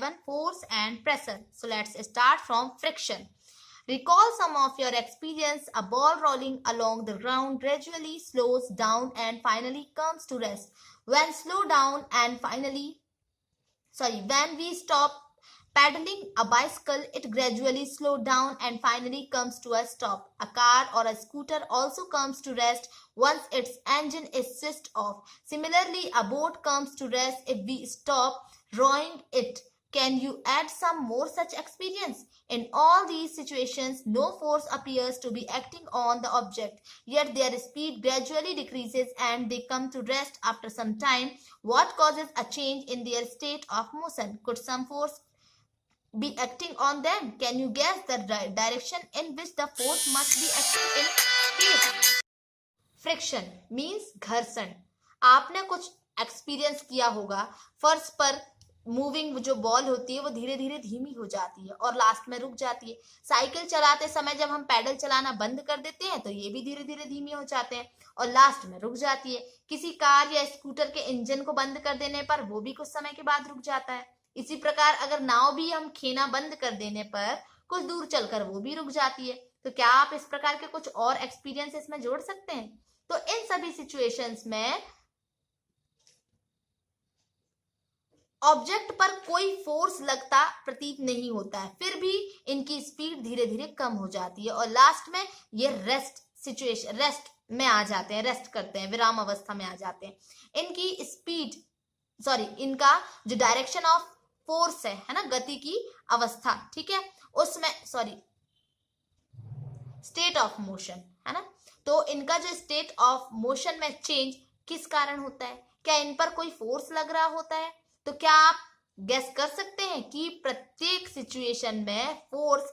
11, force and pressure. So let's start from friction. Recall some of your experience. A ball rolling along the ground gradually slows down and finally comes to rest. When we stop paddling a bicycle, it gradually slows down and finally comes to a stop. A car or a scooter also comes to rest once its engine is switched off. Similarly, a boat comes to rest if we stop rowing it. Can you add some more such experience? In all these situations, no force appears to be acting on the object, yet their speed gradually decreases and they come to rest after some time. What causes a change in their state of motion? Could some force be acting on them? Can you guess the direction in which the force must be acting in case? Friction means घर्षण. आपने कुछ experience किया होगा, फर्श पर moving जो ball होती है वो धीरे धीरे धीमी हो जाती है और लास्ट में रुक जाती है. साइकिल चलाते समय जब हम पैडल चलाना बंद कर देते हैं तो ये भी धीरे धीरे धीमी हो जाते हैं और लास्ट में रुक जाती है. किसी कार या स्कूटर के इंजन को बंद कर देने पर वो भी कुछ समय के बाद रुक जाता है. इसी प्रकार अगर नाव भी हम खेना बंद कर देने पर कुछ दूर चलकर वो भी रुक जाती है. तो क्या आप इस प्रकार के कुछ और एक्सपीरियंस इसमें जोड़ सकते हैं? तो इन सभी सिचुएशंस में ऑब्जेक्ट पर कोई फोर्स लगता प्रतीत नहीं होता है, फिर भी इनकी स्पीड धीरे धीरे कम हो जाती है और लास्ट में ये रेस्ट में आ जाते हैं, रेस्ट करते हैं, विराम अवस्था में आ जाते हैं. इनका जो डायरेक्शन ऑफ फोर्स है ना, गति की अवस्था, ठीक है, उसमें स्टेट ऑफ मोशन है ना, तो इनका जो स्टेट ऑफ मोशन में चेंज किस कारण होता है? क्या इन पर कोई फोर्स लग रहा होता है? तो क्या आप गेस कर सकते हैं कि प्रत्येक सिचुएशन में फोर्स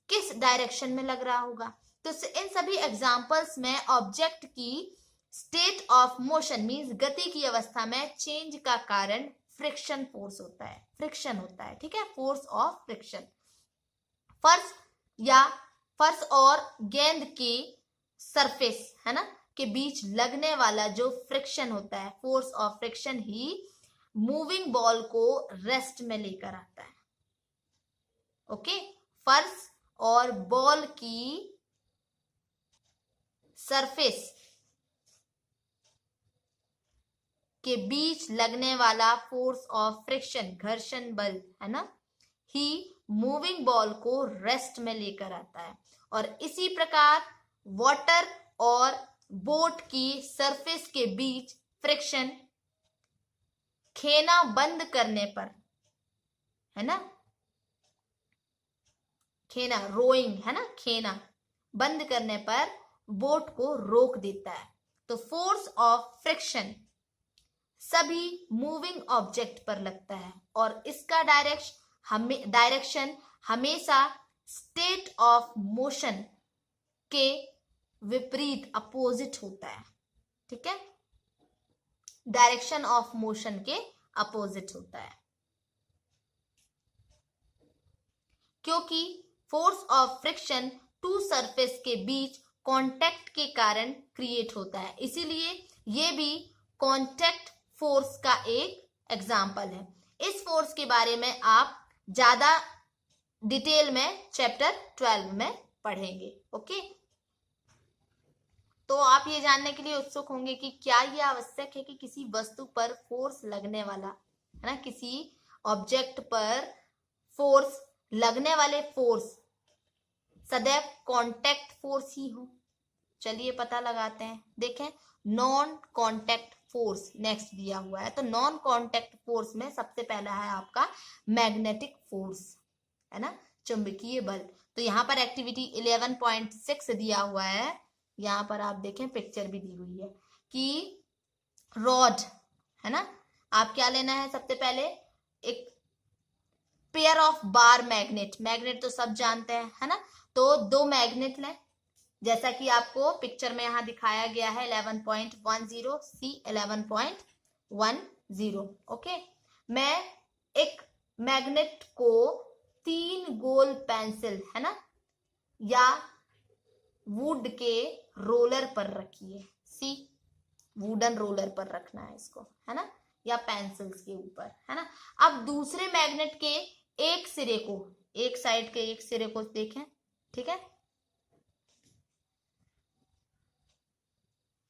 किस डायरेक्शन में लग रहा होगा? तो इन सभी एग्जांपल्स में ऑब्जेक्ट की स्टेट ऑफ मोशन मींस गति की अवस्था में चेंज का कारण फ्रिक्शन फोर्स होता है, फ्रिक्शन होता है, ठीक है, फोर्स ऑफ फ्रिक्शन. फर्श और गेंद के सरफेस है ना के बीच लगने वाला जो फ्रिक्शन होता है, force of friction he moving ball को रेस्ट में लेकर आता है. ओके, फर्श और बॉल की सरफेस के बीच लगने वाला फोर्स ऑफ फ्रिक्शन, घर्षण बल है ना, ही मूविंग बॉल को रेस्ट में लेकर आता है. और इसी प्रकार वाटर और बोट की सरफेस के बीच फ्रिक्शन खेना बंद करने पर है ना, खेना रोइंग है ना, खेना बंद करने पर बोट को रोक देता है. तो फोर्स ऑफ फ्रिक्शन सभी मूविंग ऑब्जेक्ट पर लगता है और इसका डायरेक्शन हमेशा स्टेट ऑफ मोशन के विपरीत अपोजिट होता है, ठीक है, डायरेक्शन ऑफ मोशन के अपोजिट होता है, क्योंकि force of friction two surface के बीच कांटेक्ट के कारण क्रिएट होता है. इसीलिए ये भी कांटेक्ट फोर्स का एक एग्जाम्पल है. इस फोर्स के बारे में आप ज्यादा डिटेल में चैप्टर 12 में पढ़ेंगे. ओके, तो आप ये जानने के लिए उत्सुक होंगे कि क्या ये आवश्यक है कि किसी वस्तु पर फोर्स लगने वाला है ना, किसी ऑब्जेक्ट पर फोर्स लगने वाले फोर्स सदैव कांटेक्ट फोर्स ही हो? चलिए पता लगाते हैं. देखें, नॉन कांटेक्ट फोर्स नेक्स्ट दिया हुआ है. तो नॉन कांटेक्ट फोर्स में सबसे पहला है आपका मैग्नेटिक फोर्स है ना, चुंबकीय बल. तो यहाँ पर एक्टिविटी 11.6 दिया हुआ है. यहाँ पर आप देखें, पिक्चर भी दी हुई है कि रॉड है ना, आप क्या लेना है? सबसे पहले एक पेयर ऑफ बार मैग्नेट तो सब जानते हैं है ना, तो 2 मैग्नेट लें जैसा कि आपको पिक्चर में यहाँ दिखाया गया है 11.10 C 11.10. ओके, मैं एक मैग्नेट को 3 गोल पेंसिल है ना या वुड के रोलर पर रखिए. सी, वुडन रोलर पर रखना है इसको है ना. या पेंसिल्स के ऊपर, है ना। अब दूसरे मैग्नेट के एक सिरे को, एक साइड के एक सिरे को देखें, ठीक है,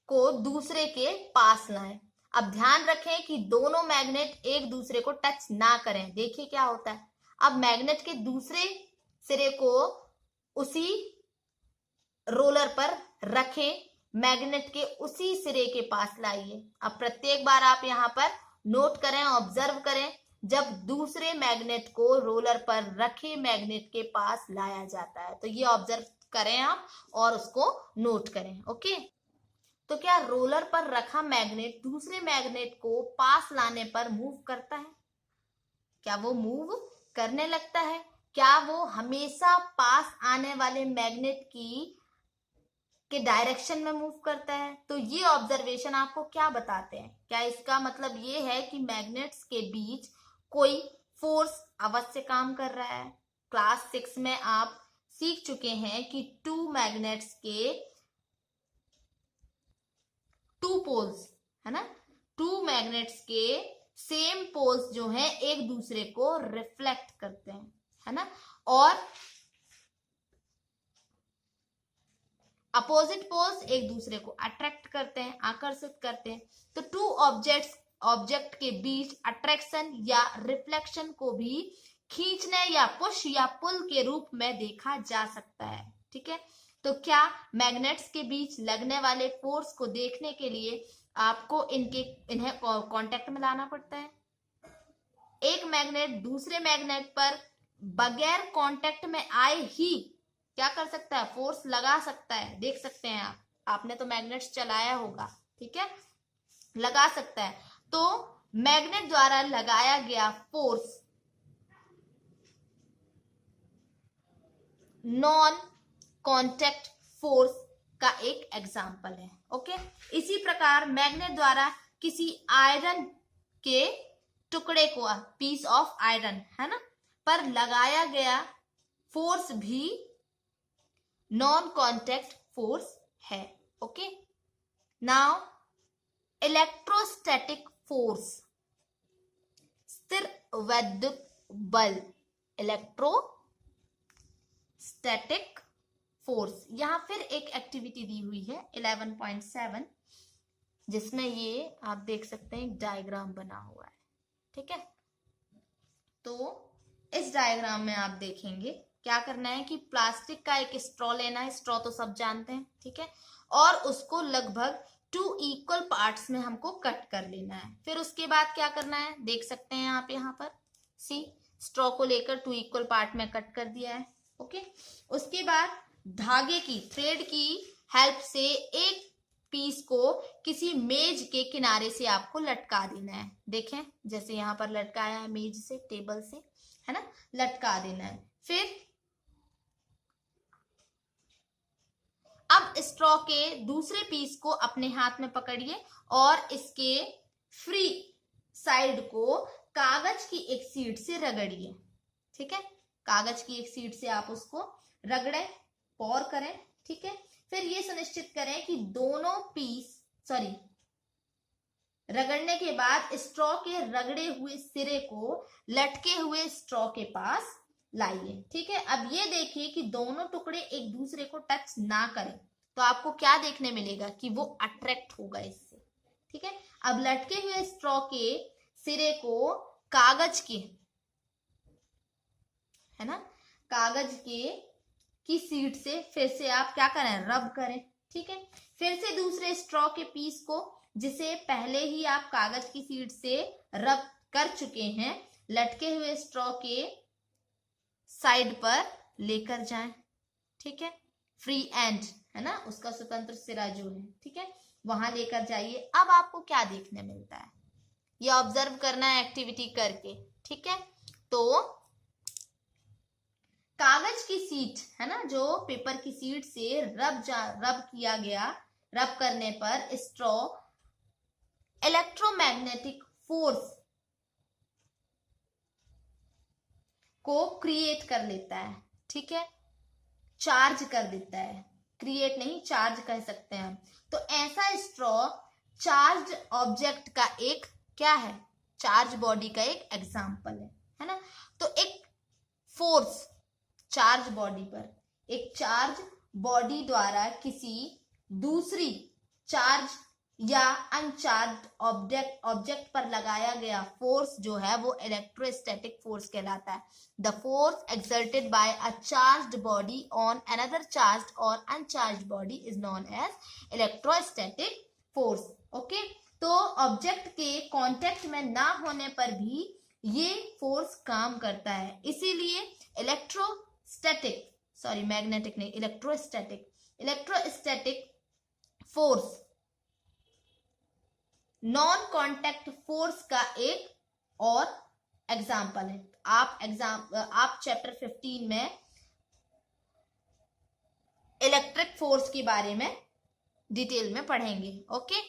को दूसरे के पास लाएं। अब ध्यान रखें कि दोनों मैग्नेट एक दूसरे को टच ना करें। देखिए क्या होता है, अब मैग्नेट के दूसरे सिरे को उसी रोलर पर रखें, मैग्नेट के उसी सिरे के पास लाइए। अब प्रत्येक बार आप यहाँ पर नोट करें, ऑब्जर्व करें, जब दूसरे मैग्नेट को रोलर पर रखे मैग्नेट के पास लाया जाता है, तो ये ऑब्जर्व करें आप और उसको नोट करें। ओके, तो क्या रोलर पर रखा मैग्नेट दूसरे मैग्नेट को पास लाने पर मूव करता है? क्या वो मूव करने लगता है? क्या वो हमेशा पास आने वाले मैग्नेट की के डायरेक्शन में मूव करता है? तो ये ऑब्जर्वेशन आपको क्या बताते हैं? क्या इसका मतलब ये है कि मैग्नेट्स के बीच कोई फोर्स अवश्य काम कर रहा है? क्लास 6 में आप सीख चुके हैं कि टू मैग्नेट्स के टू पोल्स, है ना, टू मैग्नेट्स के सेम पोल्स जो हैं एक दूसरे को रिफ्लेक्ट करते हैं, है ना, और अपोजिट पोल्स एक दूसरे को अट्रैक्ट करते हैं, आकर्षित करते हैं। तो टू ऑब्जेक्ट के बीच अट्रैक्शन या रिफ्लेक्शन को भी खींचने या पुश या पुल के रूप में देखा जा सकता है। ठीक है, तो क्या मैग्नेट्स के बीच लगने वाले फोर्स को देखने के लिए आपको इन्हें कांटेक्ट में लाना पड़ता है। एक मैग्नेट दूसरे मैग्नेट पर बगैर कांटेक्ट में आए ही क्या कर सकता है? फोर्स लगा सकता है। देख सकते हैं आप, आपने तो मैग्नेट्स चलाया होगा, ठीक है, लगा सकता है। तो मैग्नेट द्वारा लगाया गया फोर्स नॉन कांटेक्ट फोर्स का एक एग्जाम्पल है। ओके, इसी प्रकार मैग्नेट द्वारा किसी आयरन के टुकड़े को, पीस ऑफ आयरन, है ना, पर लगाया गया फोर्स भी नॉन कांटेक्ट फोर्स है। ओके, नाउ इलेक्ट्रोस्टैटिक फोर्स, स्थिर वैद्युत बल, इलेक्ट्रोस्टैटिक फोर्स। यहां फिर एक एक्टिविटी दी हुई है 11.7, जिसमें ये आप देख सकते हैं एक डायग्राम बना हुआ है। ठीक है, तो इस डायग्राम में आप देखेंगे क्या करना है कि प्लास्टिक का एक स्ट्रॉ लेना है, स्ट्रॉ तो सब जानते हैं, ठीक है, और उसको लगभग 2 इक्वल पार्ट्स में हमको कट कर लेना है। फिर उसके बाद क्या करना है, देख सकते हैं आप यहाँ पर, सी स्ट्रॉ को लेकर 2 इक्वल पार्ट में कट कर दिया है। ओके, उसके बाद धागे की, थ्रेड की हेल्प से एक पीस को किसी मेज के किनारे से आपको लटका देना है। देखें, जैसे यहाँ पर लटकाया है मेज से, टेबल से, है ना, लटका देना है। फिर अब स्ट्रॉ के दूसरे पीस को अपने हाथ में पकड़िए और इसके फ्री साइड को कागज की एक शीट से रगड़िए। ठीक है, कागज की एक शीट से आप उसको रगड़े, पॉर करें। ठीक है, फिर ये सुनिश्चित करें कि दोनों पीस, रगड़ने के बाद स्ट्रॉ के रगड़े हुए सिरे को लटके हुए स्ट्रॉ के पास लाइए। ठीक है, अब ये देखिए कि दोनों टुकड़े एक दूसरे को टच ना करें, तो आपको क्या देखने मिलेगा कि वो अट्रैक्ट होगा इससे। ठीक है, अब लटके हुए स्ट्रॉ के सिरे को कागज के, है ना, कागज की शीट से फिर से आप क्या करें, रब करें। ठीक है, फिर से दूसरे स्ट्रॉ के पीस को, जिसे पहले ही आप कागज की शीट से रब कर चुके हैं, लटके हुए स्ट्रॉ के साइड पर लेकर जाएं। ठीक है, फ्री एंड, है ना, उसका स्वतंत्र सिरा जो है, ठीक है, वहां लेकर जाइए। अब आपको क्या देखने मिलता है, ये ऑब्जर्व करना है एक्टिविटी करके। ठीक है, तो कागज की शीट, है ना, जो पेपर की शीट से रब किया गया, रब करने पर स्ट्रॉ इलेक्ट्रोमैग्नेटिक फोर्स को क्रिएट कर लेता है। ठीक है, चार्ज कर देता है, क्रिएट नहीं, चार्ज कह सकते हैं हम। तो ऐसा स्ट्रॉ चार्ज ऑब्जेक्ट का एक क्या है, चार्ज बॉडी का एक एग्जाम्पल है ना। तो एक फोर्स चार्ज बॉडी पर, एक चार्ज बॉडी द्वारा किसी दूसरी चार्ज या अनचार्ज ऑब्जेक्ट पर लगाया गया फोर्स जो है वो इलेक्ट्रोस्टैटिक फोर्स कहलाता है। The force exerted by a charged body on another charged और uncharged body is known as electrostatic force. Okay, तो ऑब्जेक्ट के कांटेक्ट में ना होने पर भी ये फोर्स काम करता है, इसीलिए electrostatic force non contact force का एक और एग्जाम्पल है। आप चैप्टर 15 में इलेक्ट्रिक फोर्स के बारे में डिटेल में पढ़ेंगे। ओके,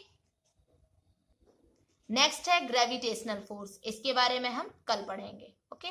नेक्स्ट है ग्रेविटेशनल फोर्स, इसके बारे में हम कल पढ़ेंगे। ओके।